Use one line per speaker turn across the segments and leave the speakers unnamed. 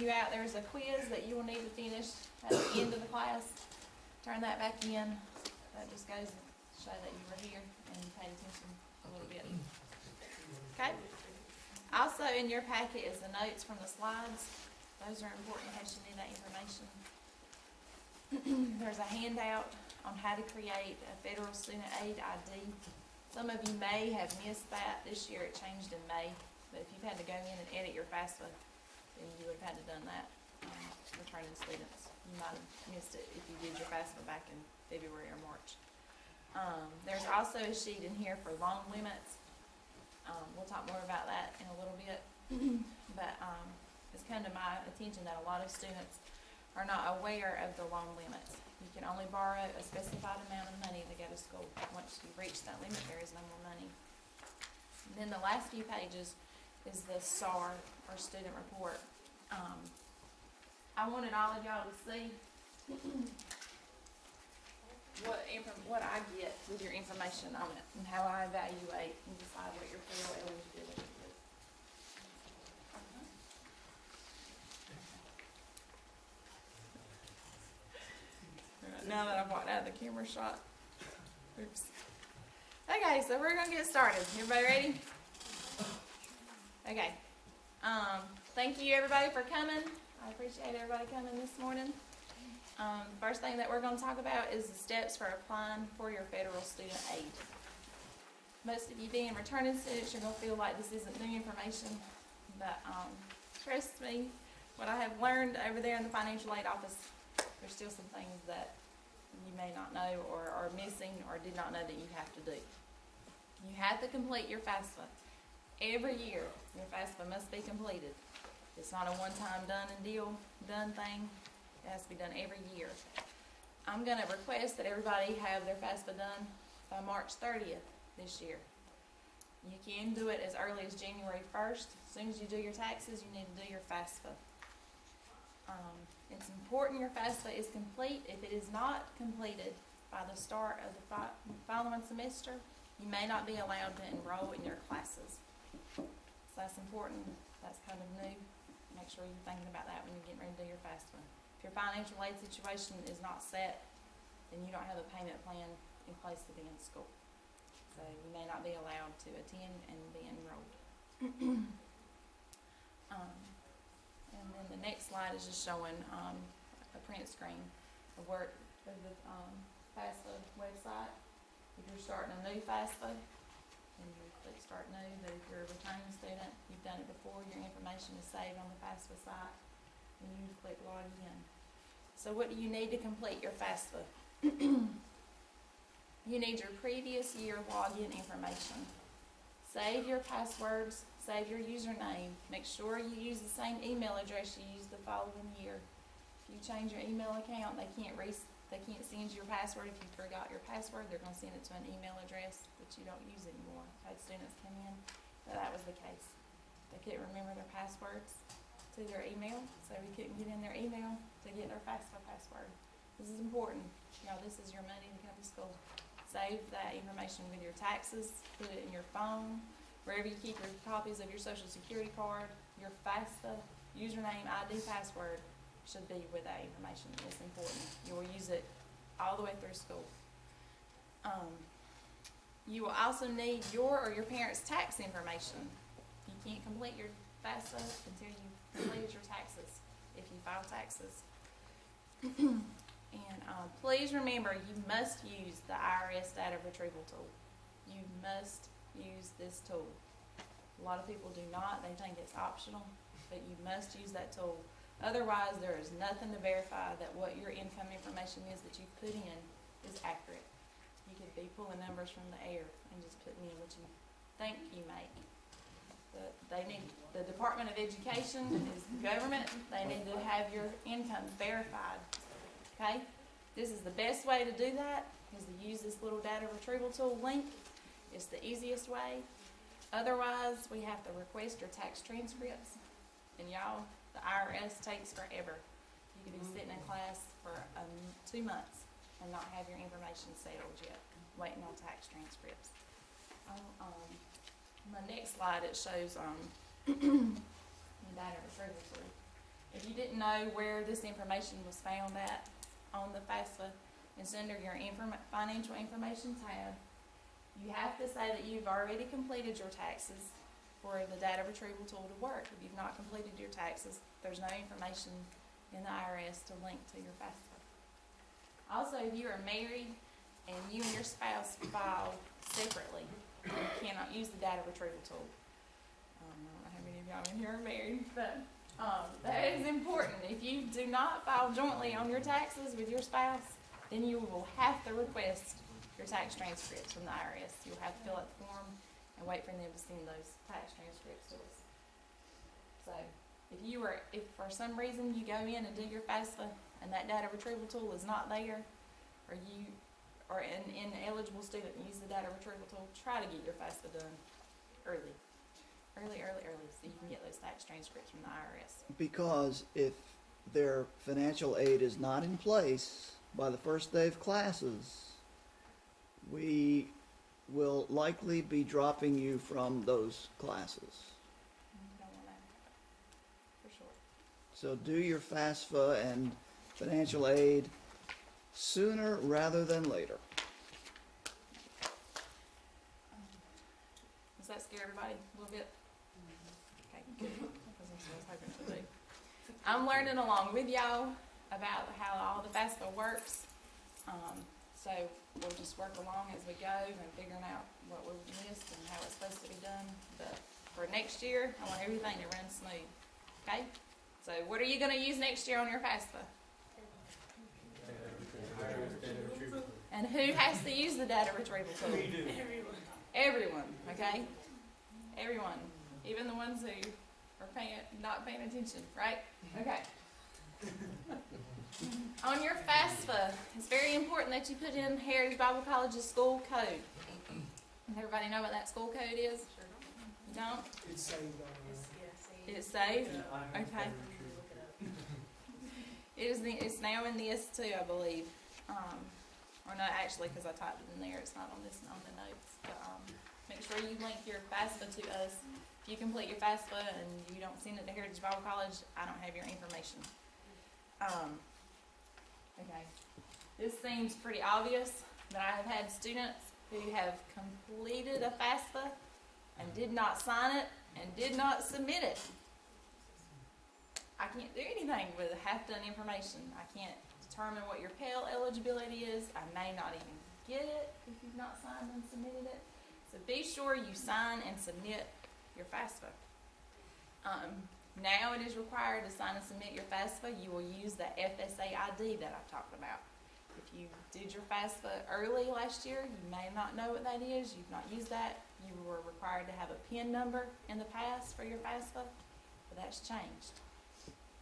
you out, there's a quiz that you will need to finish at the end of the class. Turn that back in. That just goes to show that you were here and you paid attention a little bit. Okay? Also in your packet is the notes from the slides. Those are important in case you need that information. There's a handout on how to create a federal student aid ID. Some of you may have missed that. This year it changed in May, but if you've had to go in and edit your FAFSA, then you would have had to done that returning students. You might have missed it if you did your FAFSA back in February or March. There's also a sheet in here for loan limits. We'll talk more about that in a little bit, but it's come to my attention that a lot of students are not aware of the loan limits. You can only borrow a specified amount of money to go to school. Once you reach that limit, there is no more money. And then the last few pages is the SAR, or student report. I wanted all of y'all to see what I get with your information on it and how I evaluate and decide what your federal eligibility is. Now that I've walked out of the camera shot. Oops. Okay, so we're gonna get started. Everybody ready? Okay. Thank you everybody for coming. I appreciate everybody coming this morning. First thing that we're going to talk about is the steps for applying for your federal student aid. Most of you being returning students, you're going to feel like this isn't new information, but trust me, what I have learned over there in the financial aid office, there's still some things that you may not know or are missing or did not know that you have to do. You have to complete your FAFSA. Every year, your FAFSA must be completed. It's not a one-time done thing. It has to be done every year. I'm going to request that everybody have their FAFSA done by March 30th this year. You can do it as early as January 1st. As soon as you do your taxes, you need to do your FAFSA. It's important your FAFSA is complete. If it is not completed by the start of the following semester, you may not be allowed to enroll in your classes. So that's important. That's kind of new. Make sure you're thinking about that when you're getting ready to do your FAFSA. If your financial aid situation is not set, then you don't have a payment plan in place to be in school. So you may not be allowed to attend and be enrolled. And then the next slide is just showing a print screen of work of the FAFSA website. If you're starting a new FAFSA, then you click Start New. But if you're a returning student, you've done it before, your information is saved on the FAFSA site, and you click Log In. So what do you need to complete your FAFSA? You need your previous year login information. Save your passwords, save your username. Make sure you use the same email address you used the following year. If you change your email account, they can't send you your password. If you forgot your password, they're going to send it to an email address that you don't use anymore. I've had students come in, that was the case. They couldn't remember their passwords to their email, so we couldn't get in their email to get their FAFSA password. This is important. This is your money to come to school. Save that information with your taxes, put it in your phone, wherever you keep your copies of your social security card, your FAFSA username, ID, password should be with that information. It's important. You will use it all the way through school. You will also need your or your parents' tax information. You can't complete your FAFSA until you completed your taxes, if you file taxes. And please remember, you must use the IRS data retrieval tool. You must use this tool. A lot of people do not. They think it's optional, but you must use that tool. Otherwise, there is nothing to verify that what your income information is that you put in is accurate. You could be pulling numbers from the air and just putting in what you think you make. The Department of Education is the government. They need to have your income verified. Okay? This is the best way to do that, is to use this little data retrieval tool link. It's the easiest way. Otherwise, we have to request your tax transcripts. And y'all, the IRS takes forever. You could be sitting in class for 2 months and not have your information settled yet, waiting on tax transcripts. On the next slide, it shows the data retrieval tool. If you didn't know where this information was found at on the FAFSA, it's under your financial information tab. You have to say that you've already completed your taxes for the data retrieval tool to work. If you've not completed your taxes, there's no information in the IRS to link to your FAFSA. Also, if you are married and you and your spouse file separately, you cannot use the data retrieval tool. I don't know how many of y'all in here are married, but that is important. If you do not file jointly on your taxes with your spouse, then you will have to request your tax transcripts from the IRS. You'll have to fill out the form and wait for them to send those tax transcripts to us. So, if for some reason you go in and do your FAFSA and that data retrieval tool is not there, or you are an ineligible student and use the data retrieval tool, try to get your FAFSA done early, so you can get those tax transcripts from the IRS.
Because if their financial aid is not in place by the first day of classes, we will likely be dropping you from those classes.
You don't want that to happen, for sure.
So do your FAFSA and financial aid sooner rather than later.
Does that scare everybody a little bit? Okay, good. That's what I was hoping to do. I'm learning along with y'all about how all the FAFSA works. So we'll just work along as we go and figuring out what we missed and how it's supposed to be done. But for next year, I want everything to run smooth. Okay? So what are you going to use next year on your FAFSA? And who has to use the data retrieval tool? Everyone, okay? Everyone. Even the ones who are not paying attention, right? Okay. On your FAFSA, it's very important that you put in Heritage Bible College's school code. Does everybody know what that school code is? You don't?
It's saved on
It's saved? Okay. It's now in this too, I believe. Or not actually, because I typed it in there. It's not on the notes. But make sure you link your FAFSA to us. If you complete your FAFSA and you don't send it to Heritage Bible College, I don't have your information. Okay. This seems pretty obvious, but I have had students who have completed a FAFSA and did not sign it and did not submit it. I can't do anything with half-done information. I can't determine what your Pell eligibility is. I may not even get it if you've not signed and submitted it. So be sure you sign and submit your FAFSA. Now it is required to sign and submit your FAFSA. You will use the FSA ID that I've talked about. If you did your FAFSA early last year, you may not know what that is. You've not used that. You were required to have a PIN number in the past for your FAFSA, but that's changed.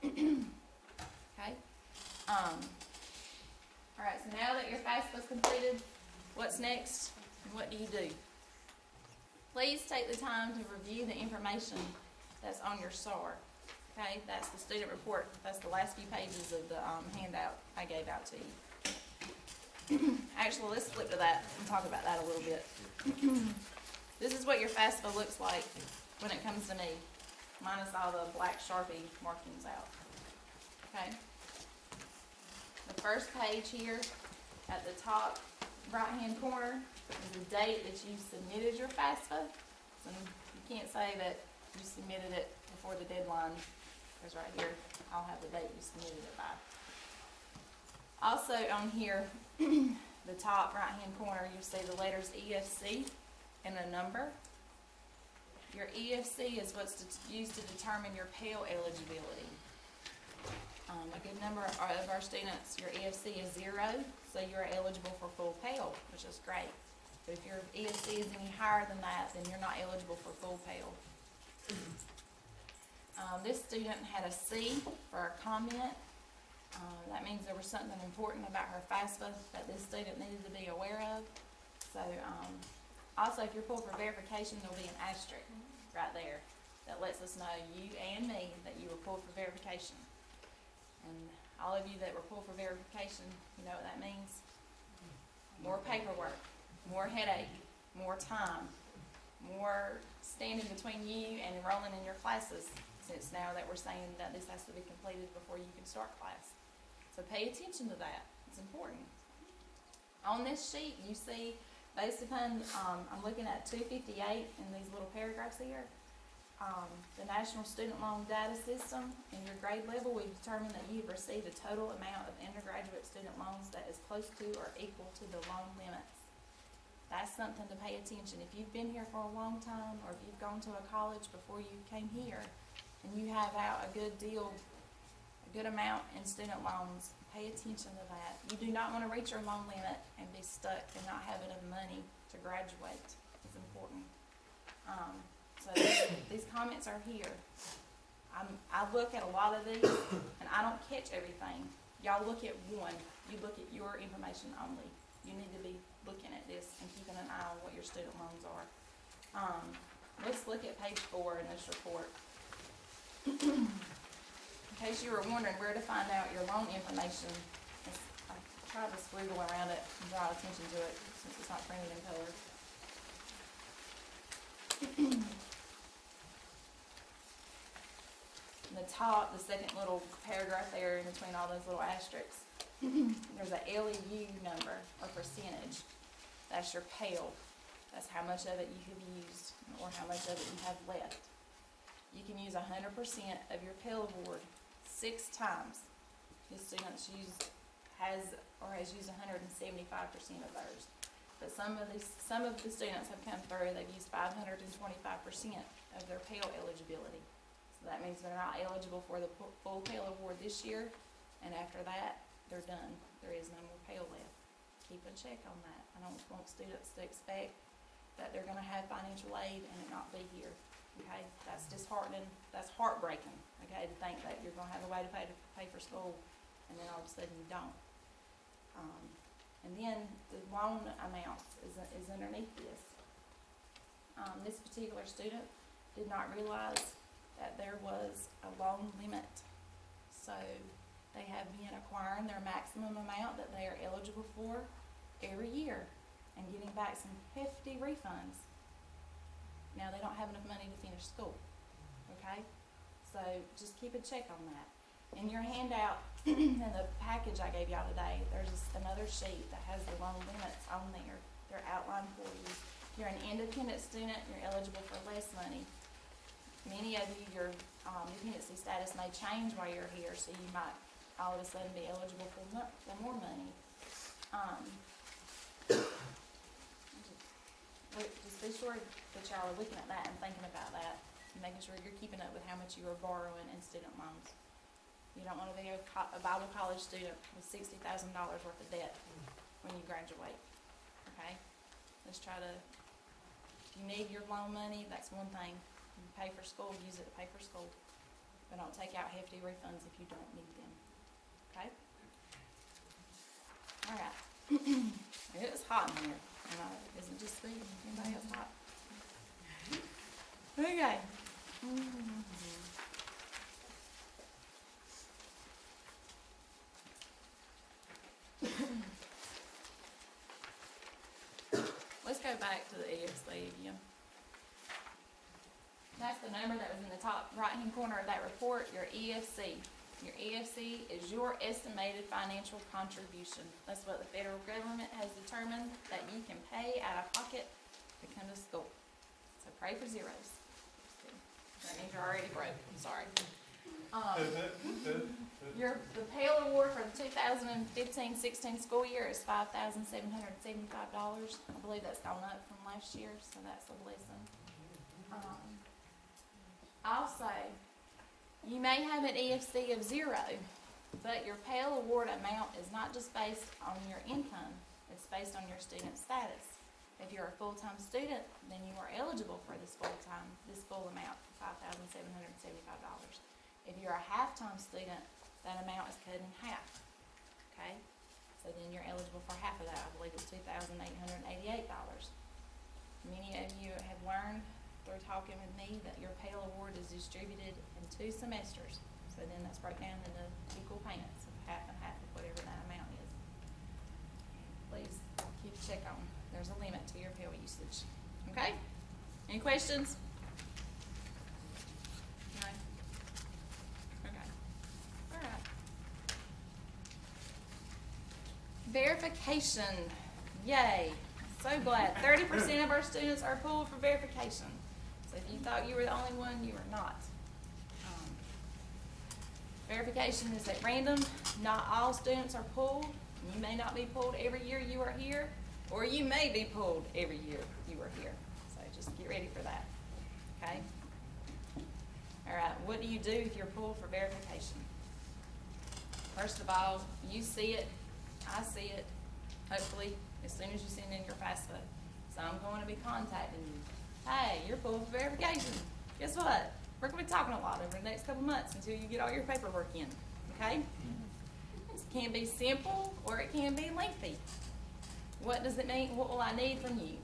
Okay? Alright, so now that your FAFSA is completed, what's next and what do you do? Please take the time to review the information that's on your SAR. Okay, that's the student report. That's the last few pages of the handout I gave out to you. Actually, let's flip to that and talk about that a little bit. This is what your FAFSA looks like when it comes to me, minus all the black Sharpie markings out. Okay. The first page here at the top right-hand corner is the date that you submitted your FAFSA. So you can't say that you submitted it before the deadline, because right here I'll have the date you submitted it by. Also on here, the top right-hand corner, you'll see the letters EFC and a number. Your EFC is what's used to determine your Pell eligibility. A good number of our students, your EFC is 0, so you're eligible for full Pell, which is great. But if your EFC is any higher than that, then you're not eligible for full Pell. This student had a C for a comment. That means there was something important about her FAFSA that this student needed to be aware of. So, also if you're pulled for verification, there'll be an asterisk right there that lets us know, you and me, that you were pulled for verification. And all of you that were pulled for verification, you know what that means? More paperwork, more headache, more time, more standing between you and enrolling in your classes. since now that we're saying that this has to be completed before you can start class. So pay attention to that, it's important. On this sheet, you see, based upon, I'm looking at 258 in these little paragraphs here, the National Student Loan Data System, in your grade level, we've determined that you've received a total amount of undergraduate student loans that is close to or equal to the loan limits. That's something to pay attention. If you've been here for a long time, or if you've gone to a college before you came here, and you have out a good deal, a good amount in student loans, pay attention to that. You do not want to reach your loan limit and be stuck and not have enough money to graduate. It's important. So these comments are here. I look at a lot of these, and I don't catch everything. Y'all look at one. You look at your information only. You need to be looking at this and keeping an eye on what your student loans are. Let's look at page 4 in this report. In case you were wondering where to find out your loan information, I tried to squiggle around it and draw attention to it since it's not printed in color. The top, the second little paragraph there in between all those little asterisks, there's a LEU number or percentage. That's your Pell. That's how much of it you have used or how much of it you have left. You can use 100% of your Pell Award 6 times. This student has used 175% of theirs. But some of the students have come through, they've used 525% of their Pell eligibility. So that means they're not eligible for the full Pell Award this year, and after that, they're done. There is no more Pell left. Keep a check on that. I don't want students to expect that they're gonna have financial aid and it not be here, okay? That's disheartening, that's heartbreaking, okay, to think that you're gonna have a way to pay for school, and then all of a sudden you don't. And then the loan amount is underneath this. This particular student did not realize that there was a loan limit. So they have been acquiring their maximum amount that they are eligible for every year and getting back some hefty refunds. Now they don't have enough money to finish school, okay? So just keep a check on that. In your handout, in the package I gave y'all today, there's another sheet that has the loan limits on there. They're outlined for you. If you're an independent student, you're eligible for less money. Many of you, your dependency status may change while you're here, so you might all of a sudden be eligible for more money. Just be sure that y'all are looking at that and thinking about that, and making sure you're keeping up with how much you are borrowing in student loans. You don't want to be a Bible college student with $60,000 worth of debt when you graduate, okay? Let's try to, if you need your loan money, that's one thing. You pay for school, use it to pay for school. But don't take out hefty refunds if you don't need them, okay? All right. It's hot in here. Isn't just me? Anybody else hot? Okay. Let's go back to the EFC again. That's the number that was in the top right-hand corner of that report, your EFC. Your EFC is your estimated financial contribution. That's what the federal government has determined that you can pay out of pocket to come to school. So pray for zeros. That means you're already broke. I'm sorry. The Pell Award for the 2015-16 school year is $5,775. I believe that's gone up from last year, so that's a blessing. Also, you may have an EFC of 0, but your Pell Award amount is not just based on your income, it's based on your student status. If you're a full-time student, then you are eligible for this full amount, $5,775. If you're a half-time student, that amount is cut in half, okay? So then you're eligible for half of that. I believe it's $2,888. Many of you have learned through talking with me that your Pell Award is distributed in 2 semesters. So then that's broken down into equal payments of half and half of whatever that amount is. Please keep a check on. There's a limit to your Pell usage. Okay? Any questions? No? Verification, yay, so glad. 30% of our students are pulled for verification. So if you thought you were the only one, you are not. Verification is at random. Not all students are pulled. You may not be pulled every year you are here, or you may be pulled every year you are here. So just get ready for that, okay? All right, what do you do if you're pulled for verification? First of all, you see it, I see it, hopefully, as soon as you send in your FAFSA. So I'm going to be contacting you. Hey, you're pulled for verification. Guess what? We're going to be talking a lot over the next couple months until you get all your paperwork in, okay? It can be simple or it can be lengthy. What does it mean? What will I need from you?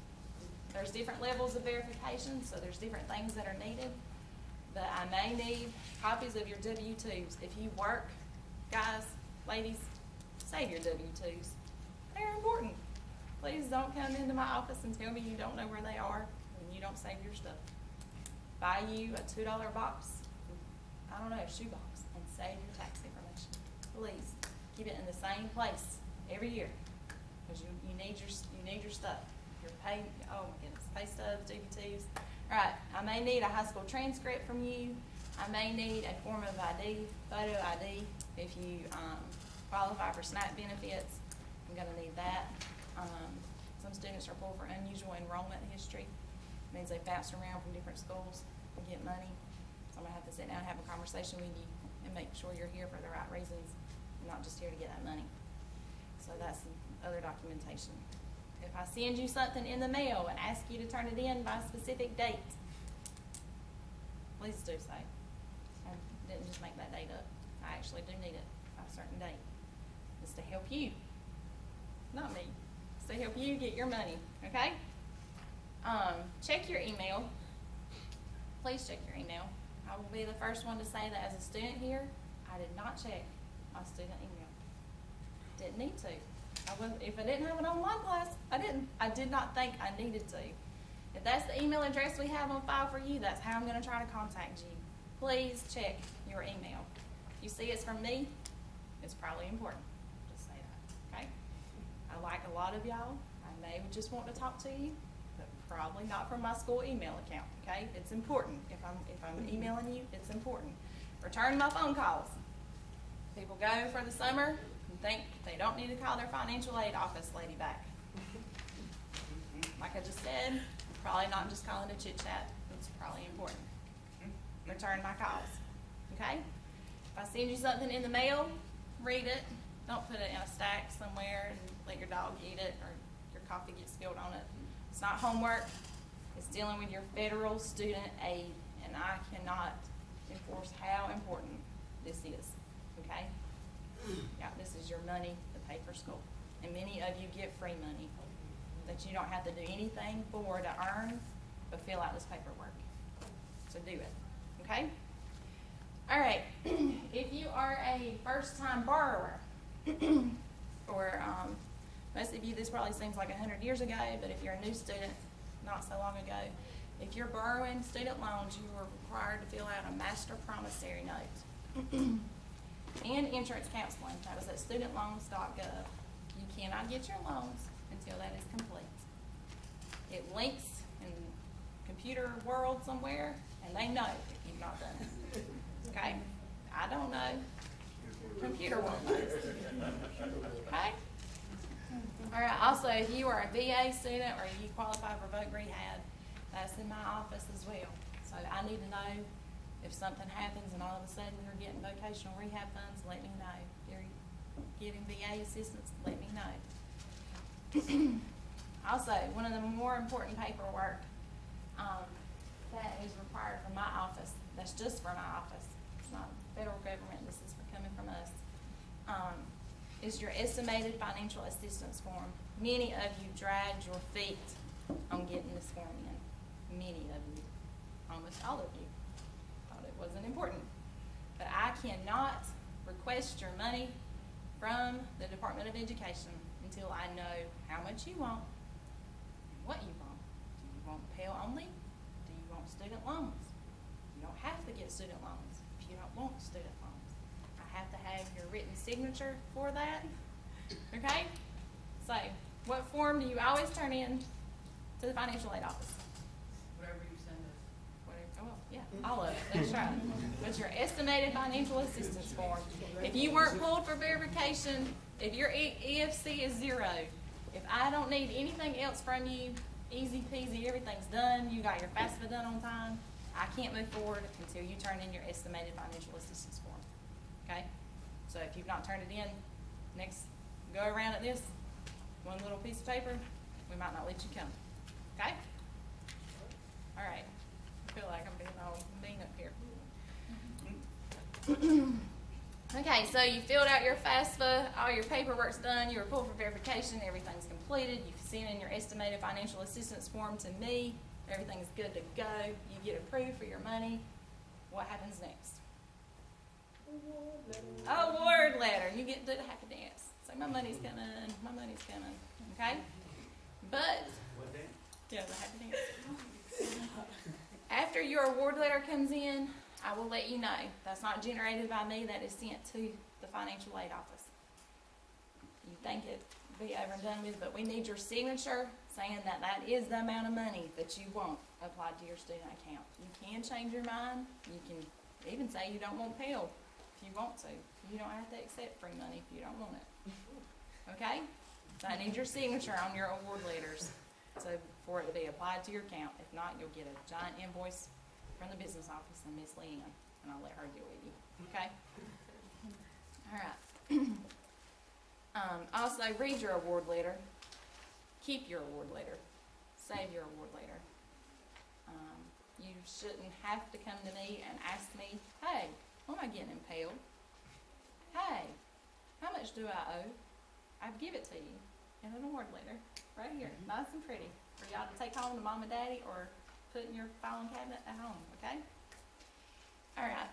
There's different levels of verification, so there's different things that are needed. But I may need copies of your W-2s. If you work, guys, ladies, save your W-2s. They're important. Please don't come into my office and tell me you don't know where they are and you don't save your stuff. Buy you a $2 box, I don't know, a shoe box, and save your tax information. Please, keep it in the same place every year, because you need your stuff. Your pay, oh my goodness, pay stubs, W-2s. All right, I may need a high school transcript from you. I may need a form of ID, photo ID, if you qualify for SNAP benefits. I'm gonna need that. Some students are pulled for unusual enrollment history. Means they bounce around from different schools and get money. So I'm gonna have to sit down and have a conversation with you and make sure you're here for the right reasons, and not just here to get that money. So that's some other documentation. If I send you something in the mail and ask you to turn it in by a specific date, please do so. I didn't just make that date up. I actually do need it by a certain date. It's to help you, not me. It's to help you get your money, okay? Check your email. Please check your email. I will be the first one to say that as a student here, I did not check my student email. Didn't need to. If I didn't have an online class, I did not think I needed to. If that's the email address we have on file for you, that's how I'm going to try to contact you. Please check your email. If you see it's from me, it's probably important. Just say that, okay? I like a lot of y'all. I may just want to talk to you, but probably not from my school email account, okay? It's important. If I'm emailing you, it's important. Return my phone calls. People go for the summer and think they don't need to call their financial aid office lady back. Like I just said, probably not just calling to chit chat. It's probably important. Return my calls, okay? If I send you something in the mail, read it. Don't put it in a stack somewhere and let your dog eat it or your coffee get spilled on it. It's not homework. It's dealing with your federal student aid, and I cannot enforce how important this is, okay? Yeah, this is your money to pay for school, and many of you get free money that you don't have to do anything for to earn, but fill out this paperwork. So do it, okay? All right, if you are a first-time borrower, or most of you, this probably seems like 100 years ago, but if you're a new student, not so long ago, if you're borrowing student loans, you are required to fill out a master promissory note and insurance counseling. That is at studentloans.gov. You cannot get your loans until that is complete. It links in computer world somewhere, and they know if you've not done it. Okay? I don't know. Computer world knows. Okay? All right, also, if you are a VA student or you qualify for voc rehab, that's in my office as well. So I need to know if something happens and all of a sudden you're getting vocational rehab funds, let me know. If you're getting VA assistance, let me know. Also, one of the more important paperwork that is required from my office, that's just for my office, it's not federal government, this is coming from us, is your estimated financial assistance form. Many of you dragged your feet on getting this form in. Many of you, almost all of you, thought it wasn't important. But I cannot request your money from the Department of Education until I know how much you want, what you want. Do you want Pell only? Do you want student loans? You don't have to get student loans if you don't want student loans. I have to have your written signature for that, okay? So, what form do you always turn in to the financial aid office?
Whatever you send us.
Whatever, oh, yeah, all of it, that's right. What's your estimated financial assistance form? If you weren't pulled for verification, if your EFC is 0, if I don't need anything else from you, easy peasy, everything's done, you got your FAFSA done on time, I can't move forward until you turn in your estimated financial assistance form, okay? So if you've not turned it in, next go around at this, one little piece of paper, we might not let you come, okay? All right, I feel like I'm being all mean up here. Okay, so you filled out your FAFSA, all your paperwork's done, you were pulled for verification, everything's completed, you've sent in your estimated financial assistance form to me, everything's good to go, you get approved for your money. What happens next? Award letter. You get to do the happy dance. Say, my money's coming, okay? But, yeah, the happy dance. After your award letter comes in, I will let you know. That's not generated by me, that is sent to the financial aid office. You think it'd be over and done with, but we need your signature saying that that is the amount of money that you want applied to your student account. You can change your mind. You can even say you don't want Pell if you want to. You don't have to accept free money if you don't want it. Okay? So I need your signature on your award letters for it to be applied to your account. If not, you'll get a giant invoice from the business office and Miss Leanne, and I'll let her deal with you. Okay? All right. Also, read your award letter. Keep your award letter. Save your award letter. You shouldn't have to come to me and ask me, hey, what am I getting impaled? Hey, how much do I owe? I'd give it to you in an award letter right here, nice and pretty, for y'all to take home to mom and daddy or put in your filing cabinet at home, okay? All right.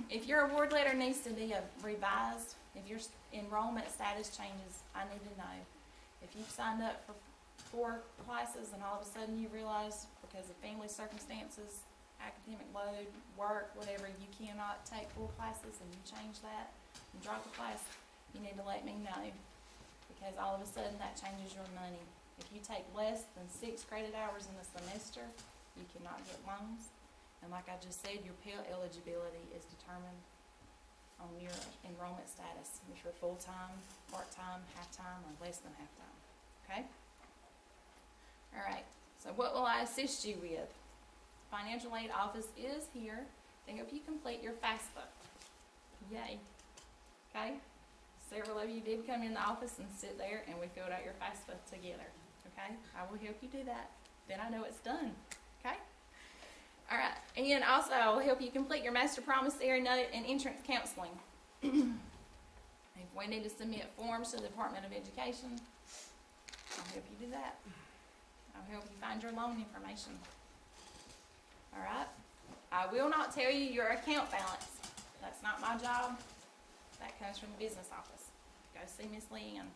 If your award letter needs to be revised, if your enrollment status changes, I need to know. If you've signed up for 4 classes and all of a sudden you realize because of family circumstances, academic load, work, whatever, you cannot take 4 classes and you change that and drop a class, you need to let me know, because all of a sudden that changes your money. If you take less than 6 credit hours in the semester, you cannot get loans. And like I just said, your Pell eligibility is determined on your enrollment status, if you're full-time, part-time, half-time, or less than half-time, okay? All right, so what will I assist you with? Financial aid office is here to help you complete your FAFSA. Yay, okay? Several of you did come in the office and sit there and we filled out your FAFSA together, okay? I will help you do that, then I know it's done, okay? All right, and also I will help you complete your master promissory note and entrance counseling. If we need to submit forms to the Department of Education, I'll help you do that. I'll help you find your loan information. All right, I will not tell you your account balance. That's not my job. That comes from the business office. Go see Miss Leanne.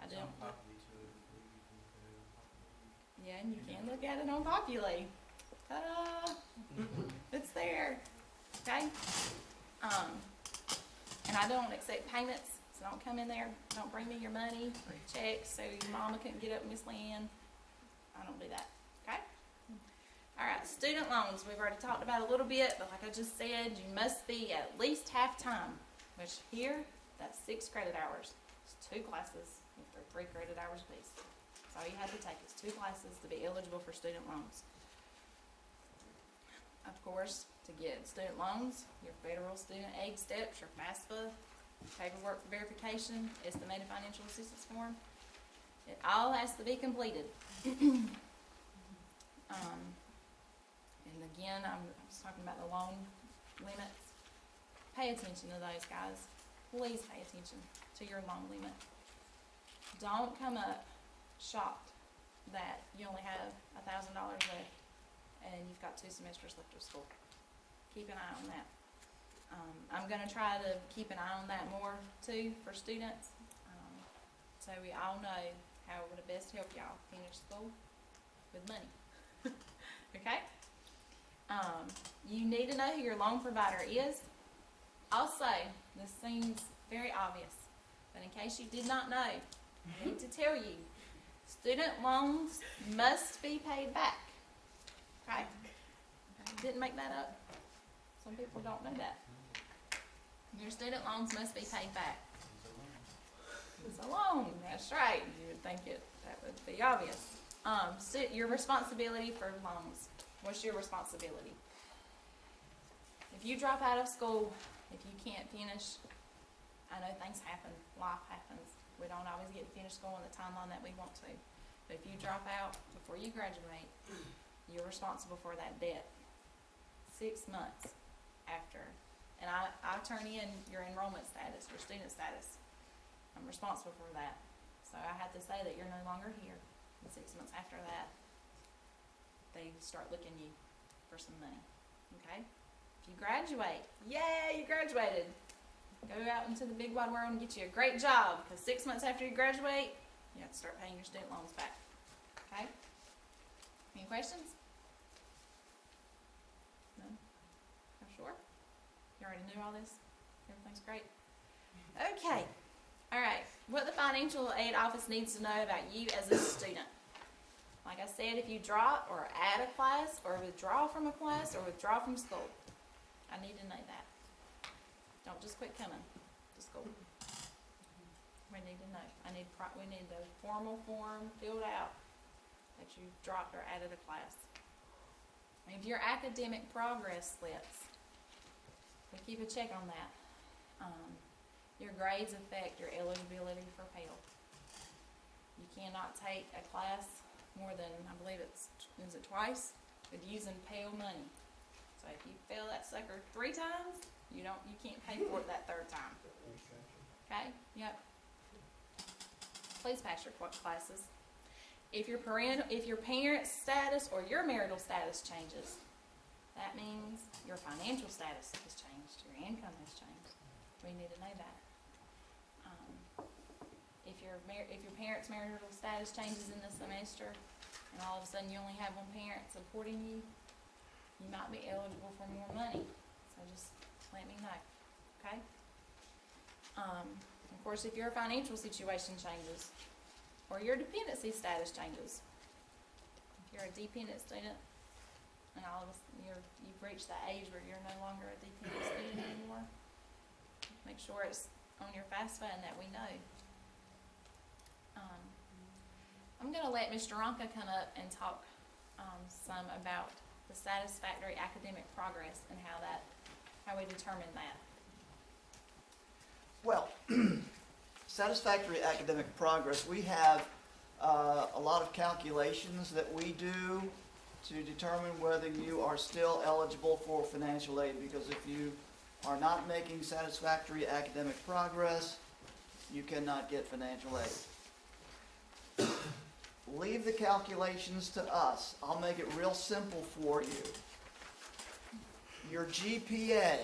I don't. Yeah, and you can look at it on Populi. Ta-da! It's there. Okay? And I don't accept payments, so don't come in there. Don't bring me your money or your checks so your mama couldn't get up with Miss Leanne. I don't do that. Okay? All right, student loans. We've already talked about a little bit, but like I just said, you must be at least half-time, which here, that's 6 credit hours. It's 2 classes if they're 3 credit hours apiece. So all you have to take is 2 classes to be eligible for student loans. Of course, to get student loans, your federal student aid steps, your FAFSA, paperwork for verification, estimated financial assistance form, it all has to be completed. And again, I was talking about the loan limits. Pay attention to those, guys. Please pay attention to your loan limit. Don't come up shocked that you only have $1,000 left and you've got 2 semesters left of school. Keep an eye on that. I'm going to try to keep an eye on that more too for students, so we all know how to best help y'all finish school with money. Okay? You need to know who your loan provider is. Also, this seems very obvious, but in case you did not know, I need to tell you, student loans must be paid back. Okay? I didn't make that up. Some people don't know that. Your student loans must be paid back. It's a loan, that's right. You would think that would be obvious. So your responsibility for loans. What's your responsibility? If you drop out of school, if you can't finish, I know things happen, life happens. We don't always get to finish school in the timeline that we want to. But if you drop out before you graduate, you're responsible for that debt. 6 months after. And I turn in your enrollment status, your student status. I'm responsible for that. So I have to say that you're no longer here. And 6 months after that, they start looking you for some money. Okay? If you graduate, yay, you graduated. Go out into the big wide world and get you a great job, because 6 months after you graduate, you have to start paying your student loans back. Okay? Any questions? No? You're sure? You already knew all this? Everything's great? Okay. All right. What the financial aid office needs to know about you as a student. Like I said, if you drop or add a class or withdraw from a class or withdraw from school, I need to know that. Don't just quit coming to school. We need to know. We need the formal form filled out that you dropped or added a class. And if your academic progress slips, we keep a check on that. Your grades affect your eligibility for Pell. You cannot take a class more than, I believe is it twice, with using Pell money. So if you fail that sucker 3 times, you can't pay for it that 3rd time. Okay? Yep. Please pass your classes. If your parent status or your marital status changes, that means your financial status has changed, your income has changed. We need to know that. If your parent's marital status changes in the semester, and all of a sudden you only have one parent supporting you, you might be eligible for more money. So just let me know, okay? Of course, if your financial situation changes, or your dependency status changes, if you're a dependent student, and all of a sudden you've reached that age where you're no longer a dependent student anymore, make sure it's on your FAFSA and that we know. I'm going to let Mr. Ronka come up and talk some about the satisfactory academic progress and how we determine that.
Well, satisfactory academic progress, we have a lot of calculations that we do to determine whether you are still eligible for financial aid, because if you are not making satisfactory academic progress, you cannot get financial aid. Leave the calculations to us. I'll make it real simple for you. Your GPA,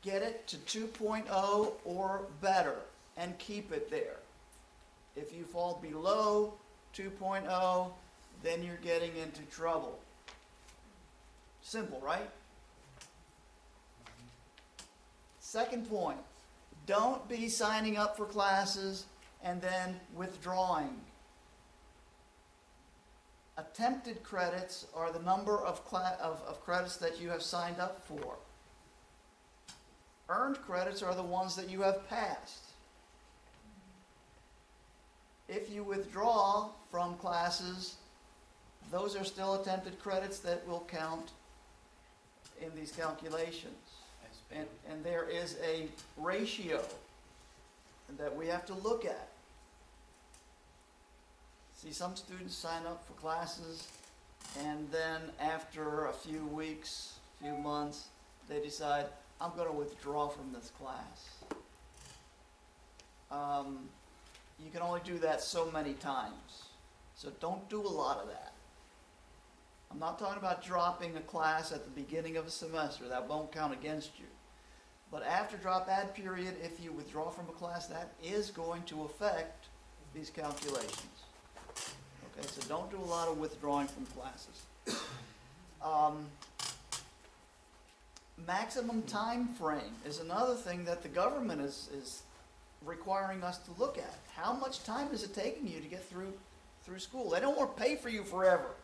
get it to 2.0 or better and keep it there. If you fall below 2.0, then you're getting into trouble. Simple, right? Second point, don't be signing up for classes and then withdrawing. Attempted credits are the number of credits that you have signed up for. Earned credits are the ones that you have passed. If you withdraw from classes, those are still attempted credits that will count in these calculations. And there is a ratio that we have to look at. See, some students sign up for classes, and then after a few weeks, few months, they decide, I'm going to withdraw from this class. You can only do that so many times. So don't do a lot of that. I'm not talking about dropping a class at the beginning of a semester. That won't count against you. But after drop-add period, if you withdraw from a class, that is going to affect these calculations. Okay, so don't do a lot of withdrawing from classes. Maximum time frame is another thing that the government is requiring us to look at. How much time is it taking you to get through school? They don't want to pay for you forever.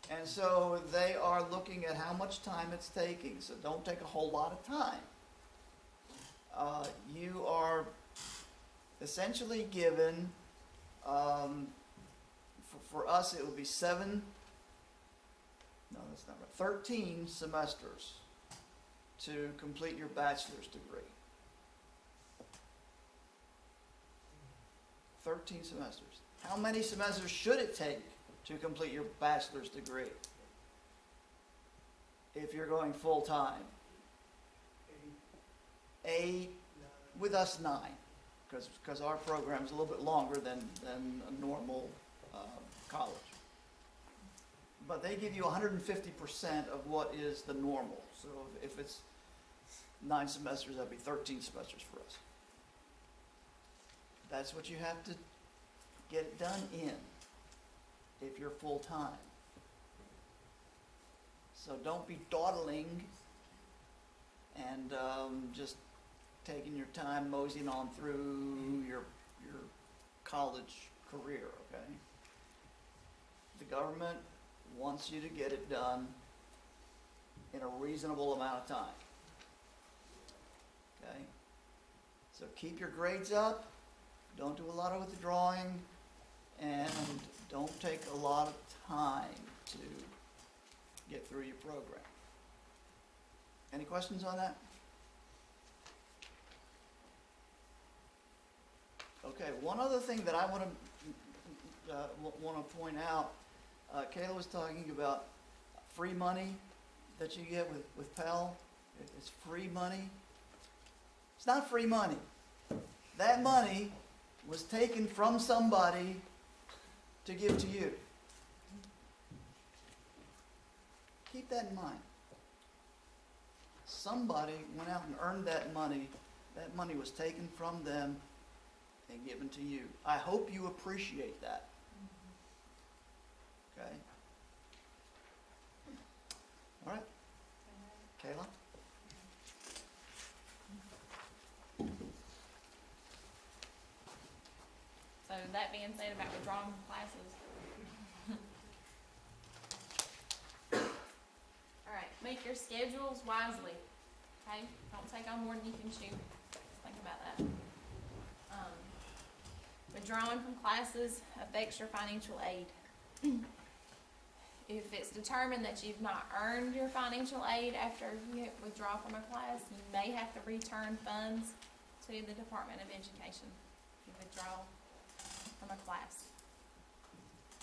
And so they are looking at how much time it's taking. So don't take a whole lot of time. You are essentially given, for us it would be 13 semesters to complete your bachelor's degree. 13 semesters. How many semesters should it take to complete your bachelor's degree if you're going full time? 8, with us 9, because our program is a little bit longer than a normal college. But they give you 150% of what is the normal. So if it's 9 semesters, that'd be 13 semesters for us. That's what you have to get it done in if you're full time. So don't be dawdling and just taking your time moseying on through your college career, okay? The government wants you to get it done in a reasonable amount of time. Okay? So keep your grades up, don't do a lot of withdrawing, and don't take a lot of time to get through your program. Any questions on that? Okay, one other thing that I want to point out, Kayla was talking about free money that you get with Pell. It's free money. It's not free money. That money was taken from somebody to give to you. Keep that in mind. Somebody went out and earned that money. That money was taken from them and given to you. I hope you appreciate that. Okay? All right. Kayla?
So that being said about withdrawing from classes. All right, make your schedules wisely. Okay? Don't take on more than you can chew. Think about that. Withdrawing from classes affects your financial aid. If it's determined that you've not earned your financial aid after you withdraw from a class, you may have to return funds to the Department of Education if you withdraw from a class.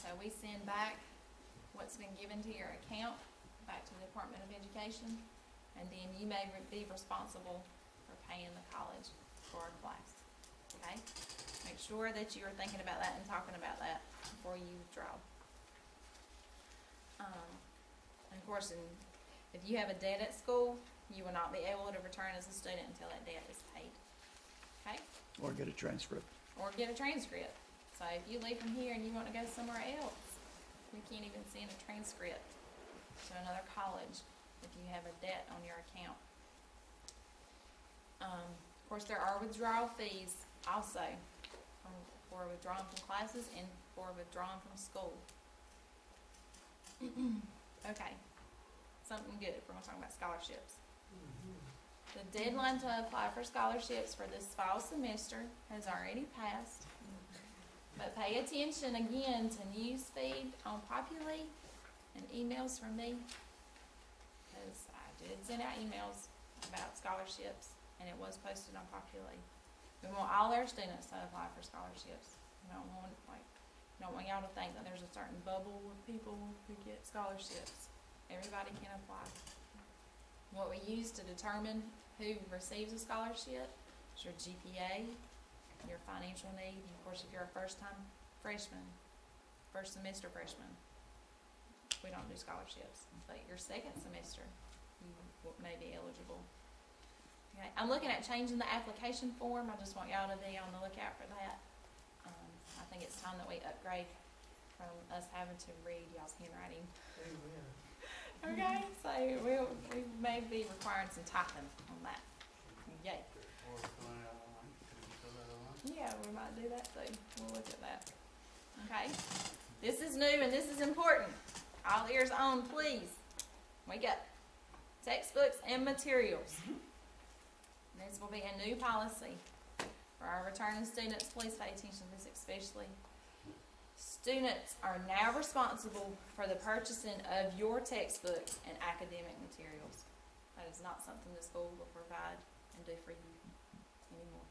So we send back what's been given to your account back to the Department of Education, and then you may be responsible for paying the college for a class. Okay? Make sure that you are thinking about that and talking about that before you withdraw. And of course, if you have a debt at school, you will not be able to return as a student until that debt is paid. Okay?
Or get a transcript.
Or get a transcript. So if you leave from here and you want to go somewhere else, we can't even send a transcript to another college if you have a debt on your account. Of course, there are withdrawal fees also for withdrawing from classes and for withdrawing from school. Okay, something good. We're going to talk about scholarships. The deadline to apply for scholarships for this fall semester has already passed. But pay attention again to news feed on Populi and emails from me, because I did send out emails about scholarships and it was posted on Populi. We want all our students to apply for scholarships. We don't want y'all to think that there's a certain bubble of people who get scholarships. Everybody can apply. What we use to determine who receives a scholarship is your GPA, your financial need, and of course if you're a first semester freshman, we don't do scholarships. But your second semester, you may be eligible. Okay, I'm looking at changing the application form. I just want y'all to be on the lookout for that. I think it's time that we upgrade from us having to read y'all's handwriting. Okay, so we may be requiring some typing on that. Yay. Yeah, we might do that too. We'll look at that. Okay. This is new and this is important. All ears on, please. Wake up. Textbooks and materials. This will be a new policy for our returning students. Please pay attention to this especially. Students are now responsible for the purchasing of your textbooks and academic materials. That is not something the school will provide and do for you anymore.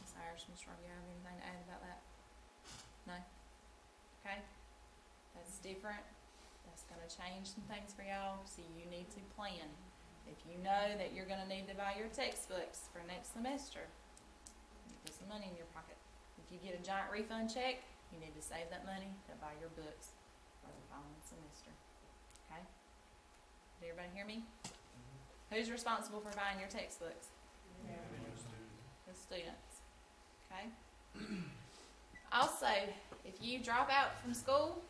Ms. Irish, Ms. Rob, you have anything to add about that? No? Okay? That's different. That's going to change some things for y'all, so you need to plan. If you know that you're going to need to buy your textbooks for next semester, you put some money in your pocket. If you get a giant refund check, you need to save that money to buy your books for the following semester. Okay? Did everybody hear me? Who's responsible for buying your textbooks? The students. Okay? Also, if you drop out from school,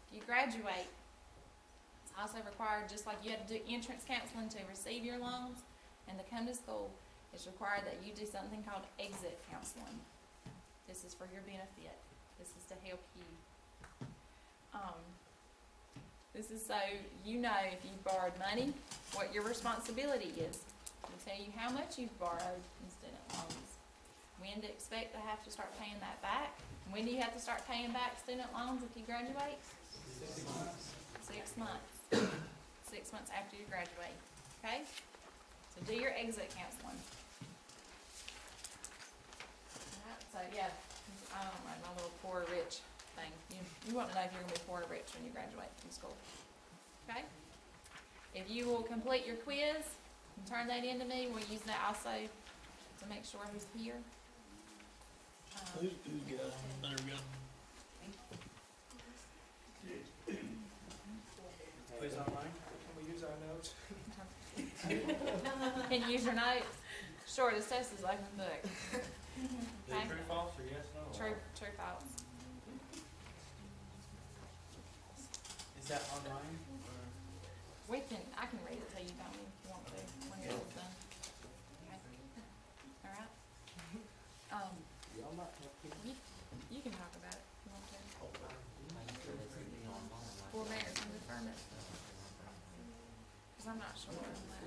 if you graduate, it's also required, just like you have to do entrance counseling to receive your loans and to come to school, it's required that you do something called exit counseling. This is for your benefit. This is to help you. This is so you know if you borrowed money, what your responsibility is. It'll tell you how much you've borrowed in student loans, when to expect to have to start paying that back. When do you have to start paying back student loans if you graduate?
6 months.
6 months. 6 months after you graduate. Okay? So do your exit counseling. Alright, so yeah, I don't know, my little poor rich thing. You want to know if you're going to be poor or rich when you graduate from school. Okay? If you will complete your quiz and turn that in to me, we'll use that also to make sure who's here.
Who's got it? There we go.
Please online. Can we use our notes?
Can you use your notes? Shortest test is open book. Okay?
True, false, or yes, no?
True, false.
Is that online?
I can read it to you, don't you, if you want to, when you're all done. Okay? Alright? You can talk about it if you want to. Forbearance and deferment. Cause I'm not sure on that.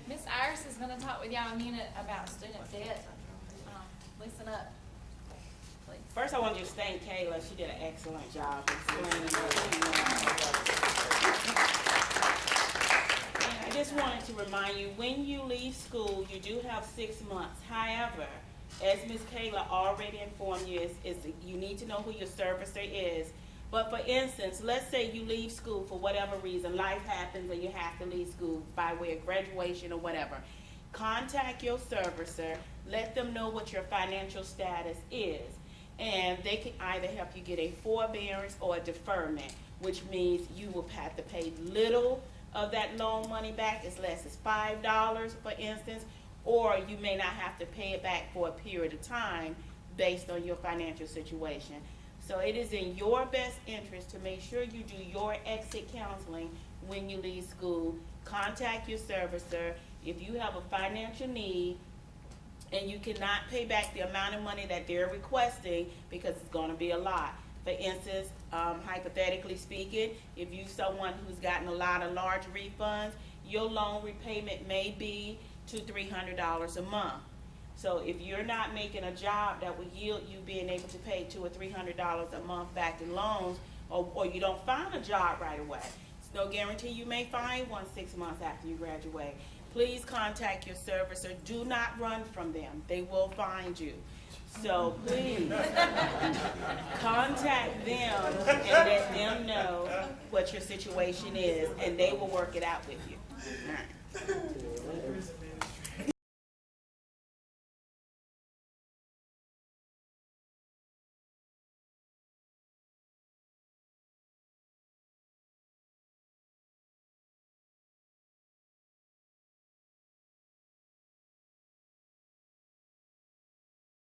Miss Iris is gonna talk with y'all in a minute about student debt. Listen up, please.
First, I want to just thank Kayla. She did an excellent job explaining everything. I just wanted to remind you, when you leave school, you do have 6 months. However, as Ms. Kayla already informed you, you need to know who your servicer is. But for instance, let's say you leave school for whatever reason, life happens and you have to leave school by way of graduation or whatever. Contact your servicer, let them know what your financial status is, and they can either help you get a forbearance or a deferment, which means you will have to pay little of that loan money back, as less as $5, for instance, or you may not have to pay it back for a period of time based on your financial situation. So it is in your best interest to make sure you do your exit counseling when you leave school. Contact your servicer. If you have a financial need and you cannot pay back the amount of money that they're requesting, because it's going to be a lot. For instance, hypothetically speaking, if you're someone who's gotten a lot of large refunds, your loan repayment may be $200 to $300 a month. So if you're not making a job that would yield you being able to pay $200 or $300 a month back in loans, or you don't find a job right away, it's no guarantee you may find one 6 months after you graduate. Please contact your servicer. Do not run from them. They will find you. So please contact them and let them know what your situation is, and they will work it out with you. All right.